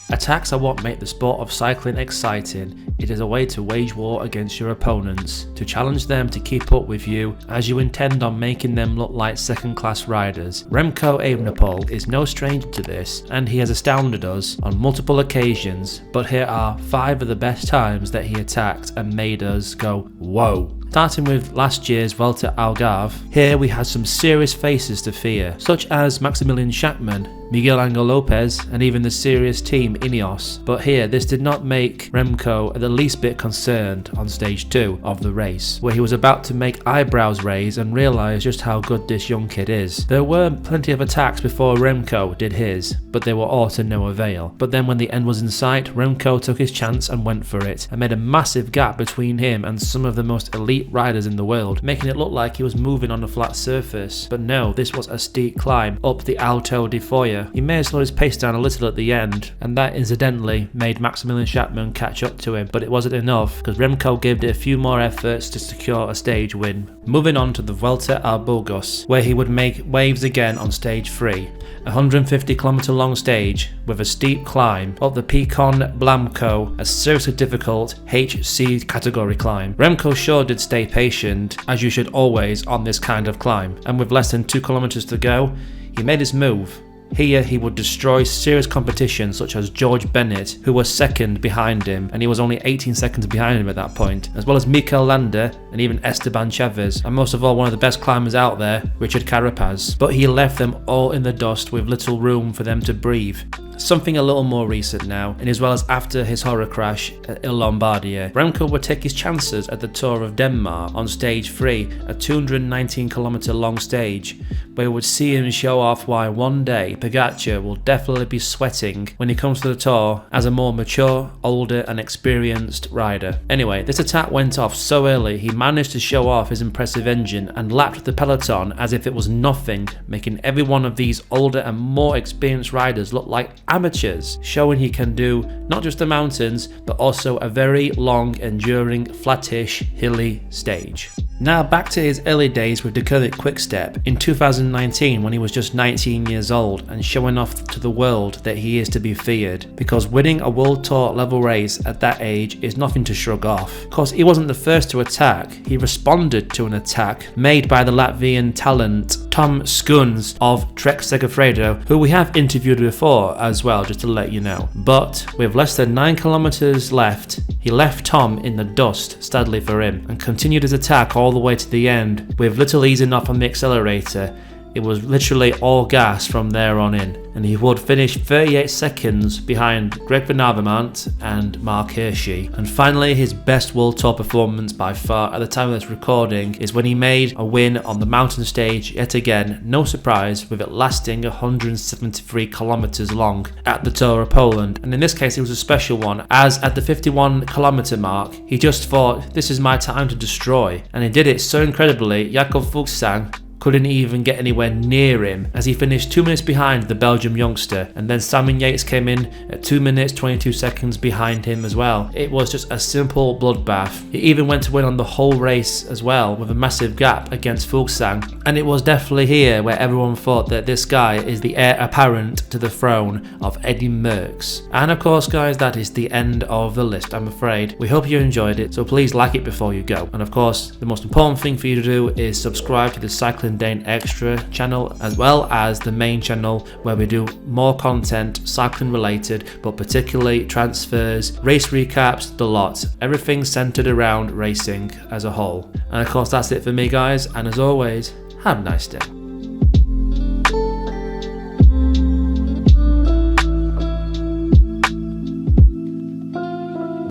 Attacks are what make the sport of cycling exciting. It is a way to wage war against your opponents, to challenge them to keep up with you as you intend on making them look like second-class riders. Remco Evenepoel is no stranger to this, and he has astounded us on multiple occasions, but here are 5 of the best times that he attacked and made us go, whoa. Starting with last year's Welter Algarve, here we had some serious faces to fear, such as Maximilian Schachmann, Miguel Angel Lopez, and even the serious team Ineos. But here, this did not make Remco the least bit concerned on stage 2 of the race, where he was about to make eyebrows raise and realise just how good this young kid is. There were plenty of attacks before Remco did his, but they were all to no avail. But then when the end was in sight, Remco took his chance and went for it, and made a massive gap between him and some of the most elite riders in the world, making it look like he was moving on a flat surface. But no, this was a steep climb up the Alto de Foyer. He may have slowed his pace down a little at the end, and that incidentally made Maximilian Schachmann catch up to him, but it wasn't enough because Remco gave it a few more efforts to secure a stage win. Moving on to the Welter Albugus, where he would make waves again on stage 3, a 150km long stage with a steep climb up the Picon Blanco, a seriously difficult HC category climb. Remco sure did stay patient, as you should always on this kind of climb, and with less than 2 kilometers to go, he made his move. Here he would destroy serious competition such as George Bennett, who was second behind him, and he was only 18 seconds behind him at that point, as well as Mikel Landa and even Esteban Chavez, and most of all one of the best climbers out there, Richard Carapaz. But he left them all in the dust with little room for them to breathe. Something a little more recent now, and as well as after his horror crash at Il Lombardia, Remco would take his chances at the Tour of Denmark on stage 3, a 219km long stage, where we would see him show off why one day Pogacar will definitely be sweating when he comes to the Tour as a more mature, older and experienced rider. Anyway, this attack went off so early he managed to show off his impressive engine and lapped the peloton as if it was nothing, making every one of these older and more experienced riders look like amateurs, showing he can do not just the mountains but also a very long, enduring, flattish, hilly stage. Now back to his early days with Deceuninck Quickstep in 2019 when he was just 19 years old and showing off to the world that he is to be feared, because winning a World Tour level race at that age is nothing to shrug off. Of course, he wasn't the first to attack, he responded to an attack made by the Latvian talent Tom Skuns of Trek Segafredo, who we have interviewed before as well, just to let you know. But with less than 9 kilometers left, he left Tom in the dust, sadly for him, and continued his attack all the way to the end with little easing off on the accelerator. It was literally all gas from there on in, and he would finish 38 seconds behind Greg Van Avermaet and Mark Hirschi. And finally, his best World Tour performance by far at the time of this recording is when he made a win on the mountain stage yet again, no surprise, with it lasting 173 kilometers long at the Tour of Poland. And in this case it was a special one, as at the 51km mark he just thought, this is my time to destroy, and he did it so incredibly Jakob Fuglsang couldn't even get anywhere near him, as he finished 2 minutes behind the Belgium youngster, and then Simon Yates came in at 2 minutes 22 seconds behind him as well. It was just a simple bloodbath. He even went to win on the whole race as well, with a massive gap against Fuglsang, and it was definitely here where everyone thought that this guy is the heir apparent to the throne of Eddy Merckx. And of course guys, that is the end of the list, I'm afraid. We hope you enjoyed it, so please like it before you go. And of course, the most important thing for you to do is subscribe to the Cycling Dane Extra channel, as well as the main channel where we do more content cycling related, but particularly transfers, race recaps, the lot, everything centered around racing as a whole. And of course that's it for me guys, and as always, have a nice day.